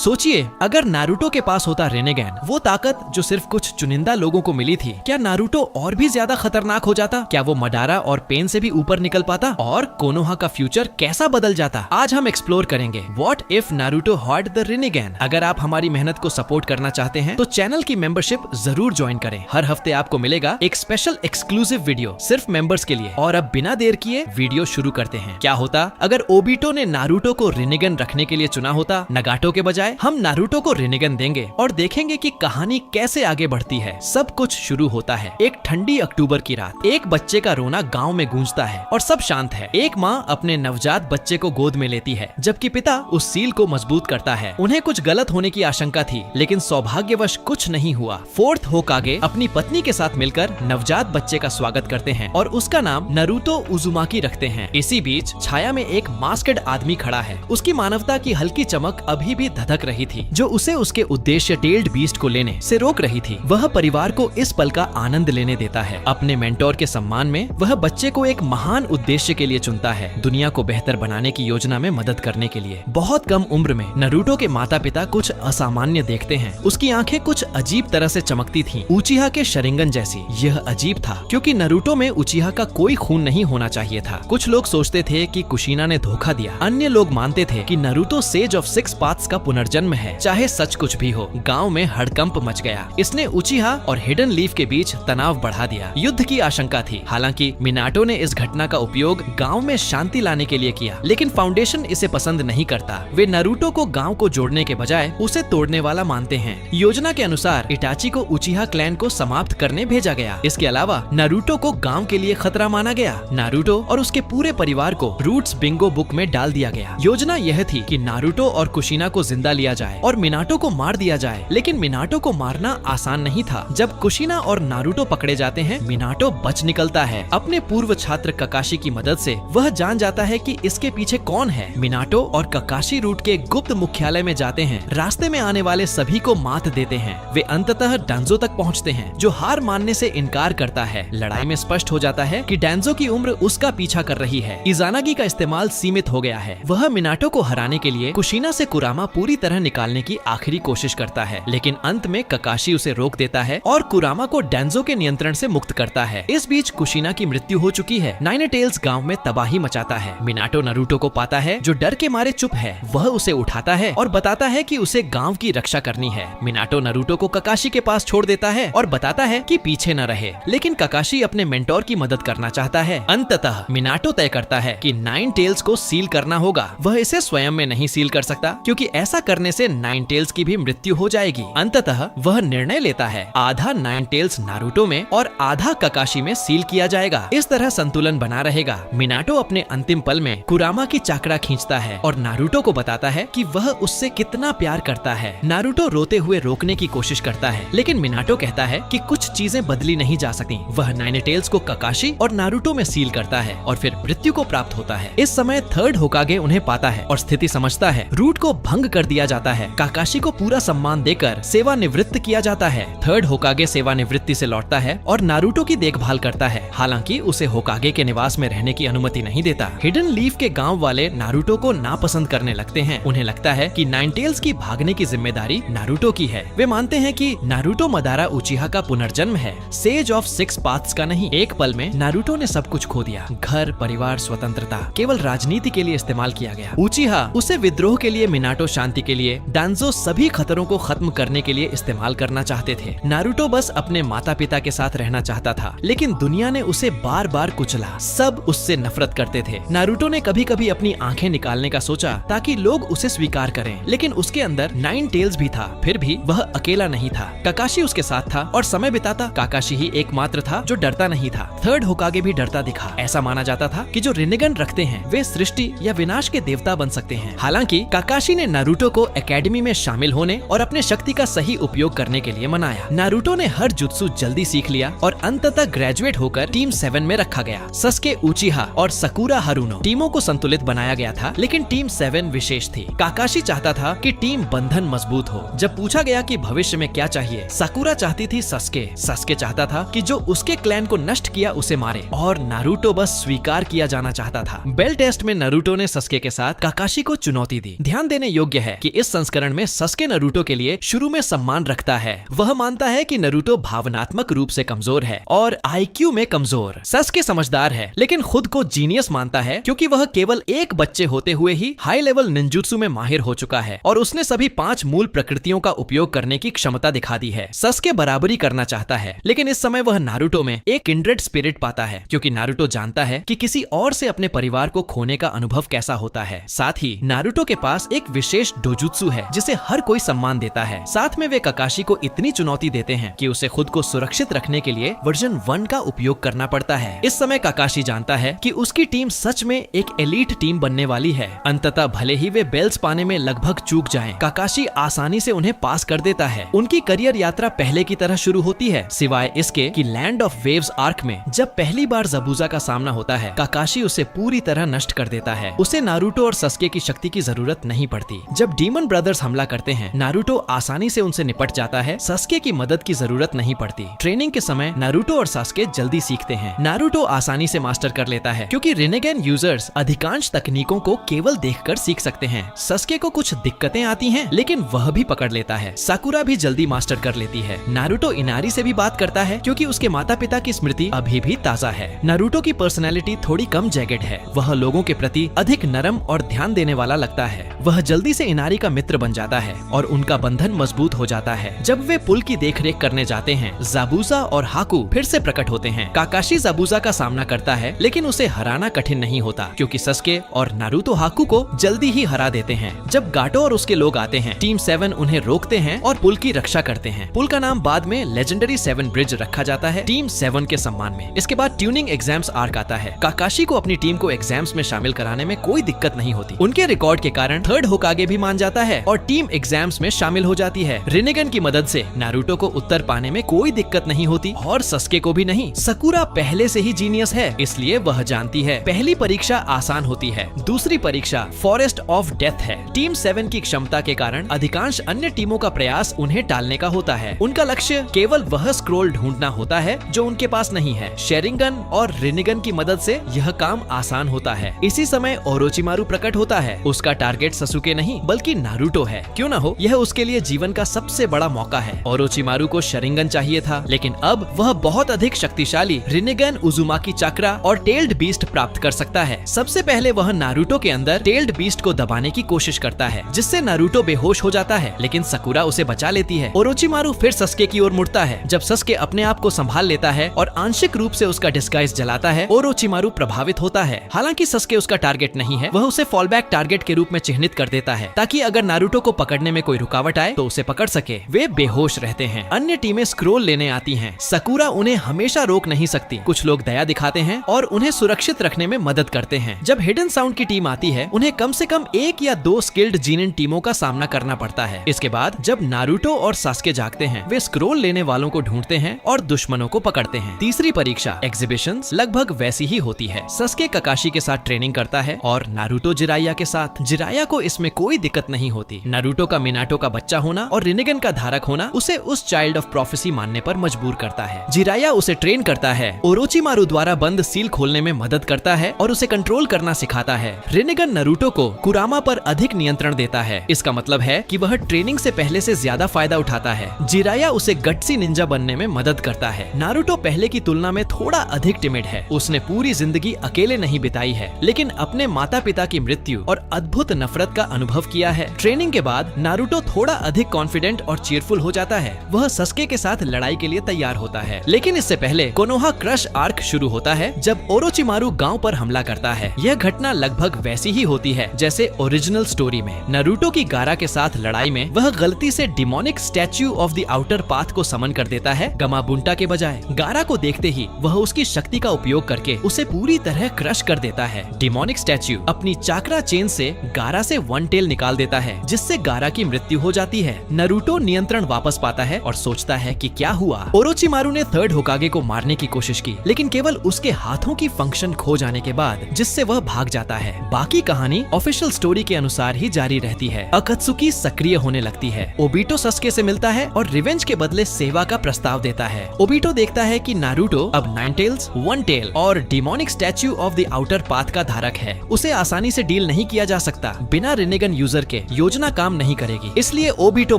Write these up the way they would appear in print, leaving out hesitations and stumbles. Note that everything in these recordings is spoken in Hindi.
सोचिए, अगर नारुतो के पास होता रिनेगन, वो ताकत जो सिर्फ कुछ चुनिंदा लोगों को मिली थी, क्या नारुतो और भी ज्यादा खतरनाक हो जाता? क्या वो मडारा और पेन से भी ऊपर निकल पाता? और कोनोहा का फ्यूचर कैसा बदल जाता? आज हम एक्सप्लोर करेंगे what if Naruto had the रिनेगन। अगर आप हमारी मेहनत को सपोर्ट करना चाहते हैं तो चैनल की मेंबरशिप जरूर ज्वाइन करें। हर हफ्ते आपको मिलेगा एक स्पेशल एक्सक्लूसिव वीडियो सिर्फ मेंबर्स के लिए। और अब बिना देर किए वीडियो शुरू करते हैं। क्या होता अगर ओबिटो ने नारुतो को रिनेगन रखने के लिए चुना होता? नगाटो के बजाय हम नारुतो को रिनेगन देंगे और देखेंगे कि कहानी कैसे आगे बढ़ती है। सब कुछ शुरू होता है एक ठंडी अक्टूबर की रात। एक बच्चे का रोना गांव में गूंजता है और सब शांत है। एक माँ अपने नवजात बच्चे को गोद में लेती है, जबकि पिता उस सील को मजबूत करता है। उन्हें कुछ गलत होने की आशंका थी, लेकिन सौभाग्यवश कुछ नहीं हुआ। फोर्थ होकागे अपनी पत्नी के साथ मिलकर नवजात बच्चे का स्वागत करते हैं और उसका नाम नारुतो उजुमाकी रखते हैं। इसी बीच छाया में एक मास्कड आदमी खड़ा है। उसकी मानवता की हल्की चमक अभी भी धधक रही थी, जो उसे उसके उद्देश्य टेल्ड बीस्ट को लेने से रोक रही थी। वह परिवार को इस पल का आनंद लेने देता है। अपने मेंटोर के सम्मान में वह बच्चे को एक महान उद्देश्य के लिए चुनता है, दुनिया को बेहतर बनाने की योजना में मदद करने के लिए। बहुत कम उम्र में नारुतो के माता पिता कुछ असामान्य देखते हैं। उसकी आंखें कुछ अजीब तरह से चमकती थीं, उचिहा के शरिंगन जैसी। यह अजीब था क्योंकि नारुतो में उचिहा का कोई खून नहीं होना चाहिए था। कुछ लोग सोचते थे कि कुशिना ने धोखा दिया। अन्य लोग मानते थे कि Naruto sage of six paths का पुनर्जन्म है। चाहे सच कुछ भी हो, गांव में हड़कंप मच गया। इसने उचिहा और हिडन लीफ के बीच तनाव बढ़ा दिया। युद्ध की आशंका थी। हालांकि मिनाटो ने इस घटना का उपयोग गांव में शांति लाने के लिए किया, लेकिन फाउंडेशन इसे पसंद नहीं करता। वे नारुतो को गांव को जोड़ने के बजाय उसे तोड़ने वाला मानते हैं। योजना के अनुसार इटाची को उचिहा क्लैन को समाप्त करने भेजा गया। इसके अलावा नारुतो को गांव के लिए खतरा माना गया। नारुतो और उसके पूरे परिवार को रूट्स बिंगो बुक में डाल दिया गया। योजना यह थी कि नारुतो और कुशिना को जिंदा लिया जाए और मिनाटो को मार दिया जाए, लेकिन मिनाटो को मारना आसान नहीं था। जब कुशिना और नारुतो पकड़े जाते हैं, मिनाटो बच निकलता है। अपने पूर्व छात्र ककाशी की मदद से वह जान जाता है कि इसके पीछे कौन है। मिनाटो और ककाशी रूट के गुप्त मुख्यालय में जाते हैं। रास्ते में आने वाले सभी को मात देते हैं। वे अंततः डांजो तक पहुंचते हैं, जो हार मानने से इनकार करता है। लड़ाई में स्पष्ट हो जाता है कि डांजो की उम्र उसका पीछा कर रही है। इजानागी का इस्तेमाल सीमित हो गया है। वह मिनाटो को हराने के लिए कुशिना से कुरामा पूरी तरह निकालने की आखिरी कोशिश करता है, लेकिन अंत में ककाशी उसे रोक देता है और कुरामा को डांजो के नियंत्रण से मुक्त करता है। इस बीच कुशिना की मृत्यु हो चुकी है। नाइनेटेल्स गांव में तबाही मचाता है। मिनाटो नारुतो को पाता है, जो डर के मारे चुप है। वह उसे उठाता है और बताता है कि उसे गांव की रक्षा करनी है। मिनाटो नारुतो को ककाशी के पास छोड़ देता है और बताता है कि पीछे न रहे, लेकिन ककाशी अपने मेंटोर की मदद करना चाहता है। अंततः मिनाटो तय करता है कि नाइन टेल्स को सील करना होगा। वह इसे स्वयं में नहीं सील कर सकता, क्योंकि ऐसा करने से नाइन टेल्स की भी मृत्यु हो जाएगी। अंततः वह निर्णय लेता है, आधा नाइन टेल्स नारुतो में और आधा ककाशी में सील किया जाएगा। इस तरह संतुलन बना रहेगा। मिनाटो अपने अंतिम पल में कुरामा की चाकड़ा खींचता है और नारुतो को बताता है कि वह उससे कितना प्यार करता है। नारुतो रोते हुए रोकने की कोशिश करता है, लेकिन मिनाटो कहता है कि कुछ चीजें बदली नहीं जा सकती। वह नाइनेटेल्स को ककाशी और नारुतो में सील करता है और फिर मृत्यु को प्राप्त होता है। इस समय थर्ड होकागे उन्हें पाता है और स्थिति समझता है। रूट को भंग कर दिया जाता है। काकाशी को पूरा सम्मान देकर सेवानिवृत्त किया जाता है। थर्ड होकागे सेवानिवृत्ति से लौटता है और नारुतो की देखभाल करता है। हालांकि उसे होकागे के निवास में रहने की अनुमति नहीं देता। हिडन लीफ के गांव वाले नारुतो को नापसंद करने लगते हैं। उन्हें लगता है कि नाइनटेल्स की भागने की जिम्मेदारी नारुतो की है। वे मानते हैं कि नारुतो मदारा उचिहा का पुनर्जन्म है, सेज ऑफ सिक्स पाथ्स का नहीं। एक पल में नारुतो ने सब कुछ खो दिया। घर, परिवार, स्वतंत्रता केवल राजनीति के लिए इस्तेमाल किया गया। उचिहा उसे विद्रोह के लिए, मिनाटो शांति के लिए, डांजो सभी खतरों को खत्म करने के लिए इस्तेमाल करना चाहते थे। नारुतो बस अपने माता पिता के साथ रहना चाहता था, लेकिन दुनिया ने उसे बार बार कुचला। सब उससे नफरत करते थे। नारुतो ने कभी कभी अपनी आंखें निकालने का सोचा ताकि लोग उसे स्वीकार करें, लेकिन उसके अंदर नाइन टेल्स भी था। फिर भी वह अकेला नहीं था। ककाशी उसके साथ था और समय बिताता। काकाशी ही एकमात्र था जो डरता नहीं था। थर्ड होकागे भी डरता दिखा। ऐसा माना जाता था कि जो रिनेगन रखते हैं वे सृष्टि या विनाश के देवता बन सकते हैं। हालांकि काकाशी ने नारुतो को एकेडमी में शामिल होने और अपने शक्ति का सही उपयोग करने के लिए मनाया। नारुतो ने हर जुत्सु जल्दी सीख लिया और अंततः ग्रेजुएट होकर टीम 7 में रखा गया। सस्के, उचिहा और सकुरा हारुनो टीमों को संतुलित बनाया गया था, लेकिन टीम 7 विशेष थी। काकाशी चाहता था कि टीम बंधन मजबूत हो। जब पूछा गया कि भविष्य में क्या चाहिए, सकुरा चाहती थी सस्के। सस्के चाहता था कि जो उसके क्लैन को नष्ट किया उसे मारे, और नारुतो बस स्वीकार किया जाना चाहता था। बेल टेस्ट में नारुतो ने सस्के के साथ काकाशी को चुनौती दी। ध्यान देने योग्य है कि इस संस्करण में सस्के नारुतो के लिए शुरू में सम्मान रखता है। वह मानता है कि नारुतो भावनात्मक रूप से कमजोर है और IQ में कमजोर। सस्के समझदार है लेकिन खुद को जीनियस मानता है क्योंकि वह केवल एक बच्चे होते हुए ही हाई लेवल निंजुत्सु में माहिर हो चुका है और उसने सभी 5 मूल प्रकृतियों का उपयोग करने की क्षमता दिखा दी है। सस्के बराबरी करना चाहता है लेकिन इस समय वह नारुतो में एक किंड्रेड स्पिरिट पाता है क्योंकि नारुतो जानता है कि किसी और से अपने परिवार को खोने का अनुभव कैसा होता है। साथ ही नारुतो के पास एक विशेष डोजुत्सु है जिसे हर कोई सम्मान देता है। साथ में वे काकाशी को इतनी चुनौती देते हैं कि उसे खुद को सुरक्षित रखने के लिए वर्जन 1 का उपयोग करना पड़ता है। इस समय काकाशी जानता है कि उसकी टीम सच में एक एलीट टीम बनने वाली है। अंततः भले ही वे बेल्स पाने में लगभग चूक जाएं, काकाशी आसानी से उन्हें पास कर देता है। उनकी करियर यात्रा पहले की तरह शुरू होती है सिवाय इसके कि लैंड ऑफ वेव्स आर्क में जब पहली बार ज़बूज़ा का सामना होता है, काकाशी उसे पूरी तरह नष्ट कर देता है। उसे नारुतो और सस्के की शक्ति की जरूरत नहीं पड़ती। जब डीमन ब्रदर्स हमला करते हैं, नारुतो आसानी से उनसे निपट जाता है। सस्के की मदद की जरूरत नहीं पड़ती। ट्रेनिंग के समय नारुतो और सस्के जल्दी सीखते हैं। नारुतो आसानी से मास्टर कर लेता है क्योंकि रिनेगेन यूजर्स अधिकांश तकनीकों को केवल देखकर सीख सकते हैं। सस्के को कुछ दिक्कतें आती हैं लेकिन वह भी पकड़ लेता है। साकुरा भी जल्दी मास्टर कर लेती है। नारुतो इनारी से भी बात करता है क्योंकि उसके माता पिता की स्मृति अभी भी ताजा है। नारुतो की पर्सनैलिटी थोड़ी कम जैकेट है। वह लोगों के प्रति अधिक नरम और ध्यान देने वाला लगता है। वह जल्दी से इनारी का मित्र बन जाता है और उनका बंधन मजबूत हो जाता है। जब वे पुल की देखरेख करने जाते हैं, ज़ाबूज़ा और हाकू फिर से प्रकट होते हैं। काकाशी ज़ाबूज़ा का सामना करता है लेकिन उसे हराना कठिन नहीं होता क्योंकि सस्के और नारुतो हाकू को जल्दी ही हरा देते हैं। जब गाटो और उसके लोग आते हैं, टीम 7 उन्हें रोकते हैं और पुल की रक्षा करते हैं। पुल का नाम बाद में लेजेंडरी 7 ब्रिज रखा जाता है टीम 7 के सम्मान में। इसके बाद ट्यूनिंग एग्जाम्स आर्क आता है। काकाशी को अपनी टीम को एग्जाम्स में शामिल कराने में कोई दिक्कत नहीं होती। उनके रिकॉर्ड के कारण थर्ड होकागे भी मान जाता है और टीम एग्जाम्स में शामिल हो जाती है। रिनेगन की मदद से नारुतो को उत्तर पाने में कोई दिक्कत नहीं होती और सस्के को भी नहीं। सकुरा पहले से ही जीनियस है इसलिए वह जानती है पहली परीक्षा आसान होती है, दूसरी परीक्षा फॉरेस्ट ऑफ डेथ है। टीम 7 की क्षमता के कारण अधिकांश अन्य टीमों का प्रयास उन्हें टालने का होता है। उनका लक्ष्य केवल वह स्क्रोल ढूंढना होता है जो उनके पास नहीं है। शेरिंगन और रिनेगन की मदद से यह काम आसान होता है। इसी समय ओरोचिमारू प्रकट होता है। उसका टारगेट ससुके नहीं बल्कि नारुतो है। क्यों न हो, यह उसके लिए जीवन का सबसे बड़ा मौका है। ओरोचिमारू को शेरिंगन चाहिए था लेकिन अब वह बहुत अधिक शक्तिशाली रिनेगन, उजुमाकी चक्रा और टेल्ड बीस्ट प्राप्त कर सकता है। सबसे पहले वह नारुतो के अंदर टेल्ड बीस्ट को दबाने की कोशिश करता है जिससे नारुतो बेहोश हो जाता है लेकिन सकुरा उसे बचा लेती है। ओरोचिमारू फिर सस्के की ओर मुड़ता है। जब सस्के अपने आप को संभाल लेता है और आंशिक रूप से उसका डिस्गाइज जलाता है, ओरोचिमारू प्रभावित होता है। हालांकि सस्के उसका टारगेट नहीं है, वह उसे फॉलबैक टारगेट के रूप में चिन्हित कर देता है ताकि अगर नारुतो को पकड़ने में कोई रुकावट आए तो उसे पकड़ सके। वे बेहोश रहते हैं। अन्य टीमें स्क्रोल लेने आती हैं। सकुरा उन्हें हमेशा रोक नहीं सकती। कुछ लोग दया दिखाते हैं और उन्हें सुरक्षित रखने में मदद करते हैं। जब हिडन साउंड की टीम आती है, उन्हें कम से कम 1 या 2 स्किल्ड जीनिन टीमों का सामना करना पड़ता है। इसके बाद जब नारुतो और सास्के जागते हैं, वे स्क्रोल लेने वालों को ढूंढते हैं और दुश्मनों को पकड़ते हैं। तीसरी परीक्षा एग्जीबिशंस लगभग वैसी ही होती है। सस्के काकाशी के साथ ट्रेनिंग करता है और नारुतो जिराया के साथ। जिराया को इसमें कोई दिक्कत नहीं होती। नारुतो का मिनाटो का बच्चा होना और रिनेगन का धारक होना उसे उस चाइल्ड ऑफ प्रोफेसी मानने पर मजबूर करता है। जिराया उसे ट्रेन करता है, ओरोचिमारू द्वारा बंद सील खोलने में मदद करता है और उसे कंट्रोल करना सिखाता है। रिनेगन नारुतो को कुरामा पर अधिक नियंत्रण देता है। इसका मतलब है कि वह ट्रेनिंग से पहले से ज्यादा फायदा उठाता है। जिराया उसे गट्सी निंजा बनने में मदद करता है। नारुतो पहले की तुलना में थोड़ा अधिक टिमिड है। उसने पूरी जिंदगी अकेले नहीं बिताई है लेकिन अपने माता पिता की मृत्यु और अद्भुत नफरत का अनुभव किया है। ट्रेनिंग के बाद नारुतो थोड़ा अधिक कॉन्फिडेंट और चीयरफुल हो जाता है। वह सस्के के साथ लड़ाई के लिए तैयार होता है लेकिन इससे पहले कोनोहा क्रश आर्क शुरू होता है जब ओरोचिमारू गांव पर हमला करता है। यह घटना लगभग वैसी ही होती है जैसे ओरिजिनल स्टोरी में। नारुतो की गारा के साथ लड़ाई में वह गलती से demonic statue of the outer path को समन कर देता है गमाबुंटा के बजाय। गारा को देखते ही वह उसकी शक्ति का उपयोग करके उसे पूरी तरह क्रश कर देता है। डिमोनिक स्टैच्यू अपनी चाक्रा चेन से गारा से वन टेल निकाल देता है जिससे गारा की मृत्यु हो जाती है। नारुतो नियंत्रण वापस पाता है और सोचता है कि क्या हुआ। ओरोचिमारू ने थर्ड होकागे को मारने की कोशिश की लेकिन केवल उसके हाथों की फंक्शन खो जाने के बाद, जिससे वह भाग जाता है। बाकी कहानी ऑफिशियल स्टोरी के अनुसार ही जारी रहती है। अकत्सुकी सक्रिय होने लगती है। ओबिटो सस्के से मिलता है और रिवेंज के बदले सेवा का प्रस्ताव देता है। ओबिटो देखता है कि नारुतो अब 9 टेल्स, 1 टेल और demonic statue of the outer path का धारक है। उसे आसानी से डील नहीं किया जा सकता बिना रिनेगन यूजर के। आगे योजना काम नहीं करेगी। इसलिए ओबिटो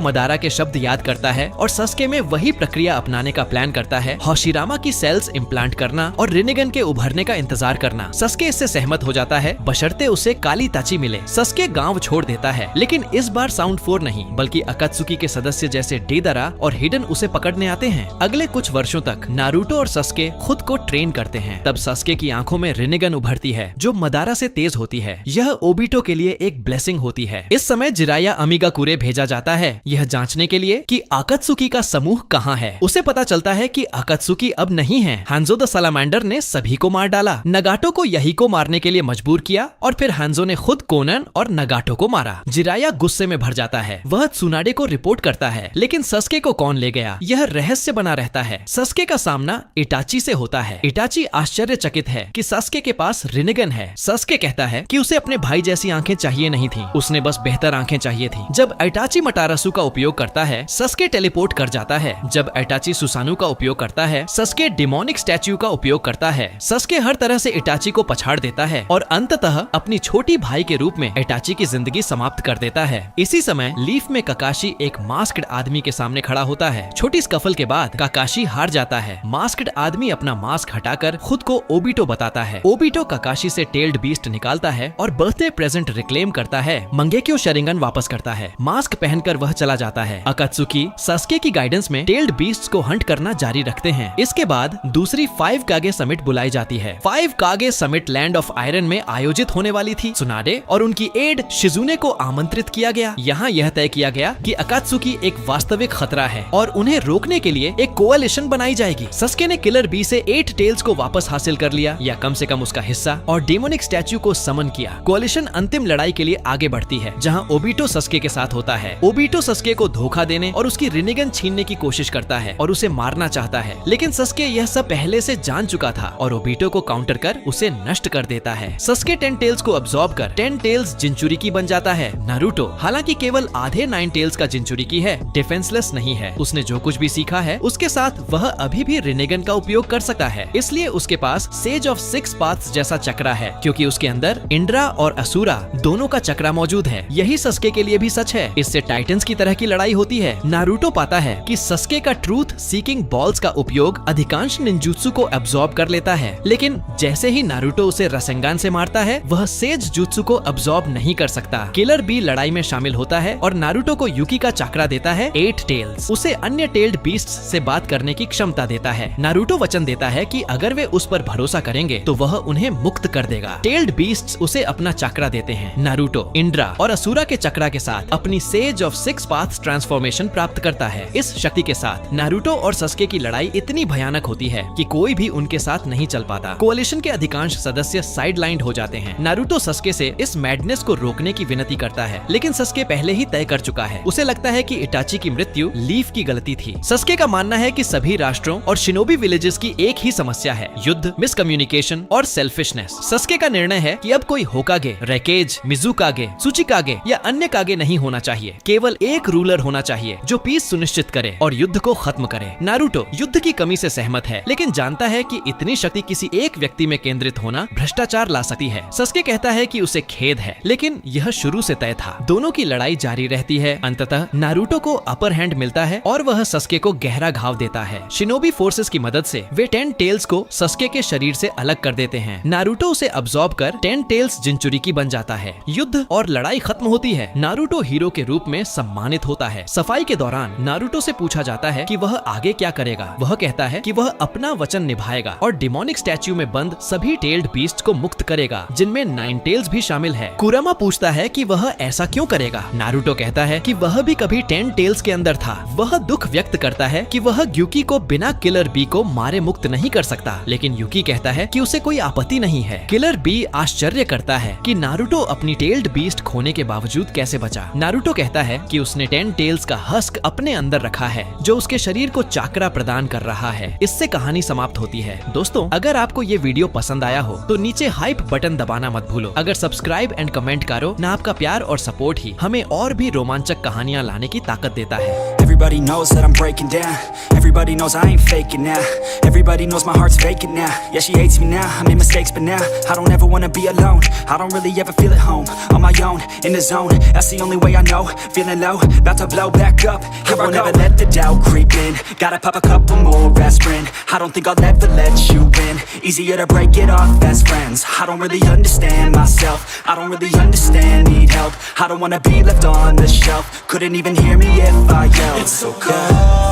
मदारा के शब्द याद करता है और सस्के में वही प्रक्रिया अपनाने का प्लान करता है, होशिरामा की सेल्स इम्प्लांट करना और रिनेगन के उभरने का इंतजार करना। सस्के इससे सहमत हो जाता है, बशर्ते उसे काली ताची मिले। सस्के गांव छोड़ देता है, लेकिन इस बार साउंड 4 नहीं बल्कि अकात्सुकी के सदस्य जैसे डेदरा और हिडन उसे पकड़ने आते हैं। अगले कुछ वर्षों तक नारुतो और सस्के खुद को ट्रेन करते हैं। तब सस्के की आंखों में रिनेगन उभरती है जो मदारा से तेज होती है। यह ओबिटो के लिए एक ब्लेसिंग होती है। इस समय जिराया अमिगाकुरे भेजा जाता है यह जांचने के लिए कि अकात्सुकी का समूह कहाँ है। उसे पता चलता है कि अकात्सुकी अब नहीं है। हांजो द सलामेंडर ने सभी को मार डाला, नगाटो को यही को मारने के लिए मजबूर किया और फिर हांजो ने खुद कोनन और नगाटो को मारा। जिराया गुस्से में भर जाता है, वह त्सुनाडे को रिपोर्ट करता है, लेकिन सस्के को कौन ले गया यह रहस्य बना रहता है। सस्के का सामना इटाची से होता है। इटाची आश्चर्यचकित है कि सस्के के पास रिनेगन है। सस्के कहता है कि उसे अपने भाई जैसी आंखें चाहिए नहीं थी, उसने बस बेहतर आंखें चाहिए थी। जब इटाची मटारासु का उपयोग करता है सस्के टेलीपोर्ट कर जाता है। जब इटाची सुसानु का उपयोग करता है सस्के डिमोनिक स्टैच्यू का उपयोग करता है। सस्के हर तरह से इटाची को पछाड़ देता है और अंततः अपनी छोटी भाई के रूप में इटाची की जिंदगी समाप्त कर देता है। इसी समय लीफ में काकाशी एक मास्क्ड आदमी के सामने खड़ा होता है। छोटी स्कफल के बाद काकाशी हार जाता है। मास्क्ड आदमी अपना मास्क हटाकर खुद को ओबिटो बताता है। ओबिटो काकाशी से टेल्ड बीस्ट निकालता है और बर्थडे प्रेजेंट रिक्लेम करता है। मंगेक्यो शरिंगन वापस करता है। मास्क पहनकर वह चला जाता है। अकात्सुकी सस्के की गाइडेंस में टेल्ड बीस्ट्स को हंट करना जारी रखते हैं। इसके बाद दूसरी 5 कागे समिट बुलाई जाती है। 5 कागे समिट लैंड ऑफ आयरन में आयोजित होने वाली थी। त्सुनाडे और उनकी एड शिजुने को आमंत्रित किया गया। यहाँ यह तय किया गया कि अकात्सुकी एक वास्तविक खतरा है और उन्हें रोकने के लिए एक कोalition बनाई जाएगी। सस्के ने किलर बी से 8 टेल्स को वापस हासिल कर लिया या कम से कम उसका हिस्सा और डेमोनिक स्टैच्यू को समन किया। कोalition अंतिम लड़ाई के लिए आगे बढ़ती है जहाँ ओबिटो सस्के के साथ होता है। ओबिटो सस्के को धोखा देने और उसकी रिनेगन छीनने की कोशिश करता है और उसे मारना चाहता है, लेकिन सस्के यह सब पहले से जान चुका था और ओबिटो को काउंटर कर उसे नष्ट कर देता है। सस्के 10 टेल्स को अब्सॉर्ब कर 10 टेल्स जिंचुरिकी बन जाता है। नारुतो हालांकि केवल आधे 9 टेल्स का जिंचुरिकी है, डिफेंसलेस नहीं है। उसने जो कुछ भी सीखा है उसके साथ वह अभी भी रिनेगन का उपयोग कर सकता है, इसलिए उसके पास सेज ऑफ 6 पाथ्स जैसा चक्रा है क्योंकि उसके अंदर इंड्रा और असुरा दोनों का चक्रा मौजूद है। यही सस्के के लिए भी सच है। इससे टाइटन्स की तरह की लड़ाई होती है। नारुतो पाता है कि सस्के का ट्रूथ सीकिंग बॉल्स का उपयोग अधिकांश निंजुत्सु को अब्सॉर्ब कर लेता है, लेकिन जैसे ही नारुतो उसे रसेंगान से मारता है वह सेज जुत्सु को अब्सॉर्ब नहीं कर सकता। किलर बी लड़ाई में शामिल होता है और नारुतो को युकी का चक्रा देता है 8 टेल्स। उसे अन्य टेल्ड बीस्ट्स से बात करने की क्षमता देता है। नारुतो वचन देता है कि अगर वे उस पर भरोसा करेंगे तो वह उन्हें मुक्त कर देगा। टेल्ड बीस्ट्स उसे अपना चक्रा देते हैं। नारुतो इंड्रा और असुरा के चक्रा के साथ अपनी सेज ऑफ 6 पाथ्स ट्रांसफॉर्मेशन प्राप्त करता है। इस शक्ति के साथ नारुतो और सस्के की लड़ाई इतनी भयानक होती है कि कोई भी उनके साथ नहीं चल पाता। कोalition के अधिकांश सदस्य साइडलाइंड हो जाते हैं। नारुतो सस्के से इस मैडनेस को रोकने की विनती करता है, लेकिन सस्के पहले ही तय कर चुका है। उसे लगता है कि इटाची की मृत्यु लीफ की गलती थी। सस्के का मानना है कि सभी राष्ट्रों और शिनोबी विलेजेस की एक ही समस्या है, युद्ध, मिसकम्युनिकेशन और सेल्फिशनेस। सस्के का निर्णय है कि अब कोई होकागे, रेकेज, मिजुकागे, सुचिकागे या अन्य कागे नहीं होना चाहिए। केवल एक रूलर होना चाहिए जो पीस सुनिश्चित करे और युद्ध को खत्म करे। नारुतो युद्ध की कमी से सहमत है, लेकिन जानता है कि इतनी शक्ति किसी एक व्यक्ति में केंद्रित होना भ्रष्टाचार ला सकती है। सस्के कहता है कि उसे खेद है, लेकिन यह शुरू से तय था। दोनों की लड़ाई जारी रहती है। अंततः नारुतो को अपर हैंड मिलता है और वह सस्के को गहरा घाव देता है। शिनोबी फोर्सेस की मदद से वे 10 टेल्स को सस्के के शरीर से अलग कर देते हैं। नारुतो उसे अब्सॉर्ब कर 10 टेल्स जिंचुरिकी बन जाता है। युद्ध और लड़ाई खत्म होती है। नारुतो हीरो के रूप में सम्मानित होता है। सफाई के दौरान नारुतो से पूछा जाता है कि वह आगे क्या करेगा। वह कहता है कि वह अपना वचन निभाएगा और डिमोनिक स्टैच्यू में बंद सभी टेल्ड बीस्ट को मुक्त करेगा, जिनमें 9 टेल्स भी शामिल है। कुरामा पूछता है कि वह ऐसा क्यों करेगा। नारुतो कहता है कि वह भी कभी 10 टेल्स के अंदर था। वह दुख व्यक्त करता है कि वह युकी को बिना किलर बी को मारे मुक्त नहीं कर सकता, लेकिन युकी कहता है कि उसे कोई आपत्ति नहीं है। किलर बी आश्चर्य करता है कि नारुतो अपनी टेल्ड बीस्ट खोने के बावजूद कैसे बचा। नारुतो कहता है कि उसने 10 टेल्स का हस्क अपने अंदर रखा है जो उसके शरीर को चाकरा प्रदान कर रहा है। इससे कहानी समाप्त होती है। दोस्तों, अगर आपको ये वीडियो पसंद आया हो तो नीचे हाइप बटन दबाना मत भूलो। अगर सब्सक्राइब एंड कमेंट करो ना, आपका प्यार और सपोर्ट ही हमें और भी रोमांचक कहानियां लाने की ताकत देता है। Everybody knows that I'm breaking down. Everybody knows I ain't faking now. Everybody knows my heart's vacant now. Yeah, she hates me now, I made mistakes but now I don't ever wanna be alone. I don't really ever feel at home. On my own, in the zone, that's the only way I know. Feeling low, about to blow back up. Here I won't ever let the doubt creep in. Gotta pop a couple more aspirin. I don't think I'll ever let you in. Easier to break it off best friends. I don't really understand myself. I don't really understand, need help. I don't wanna be left on the shelf. Couldn't even hear me if I yelled. It's so cold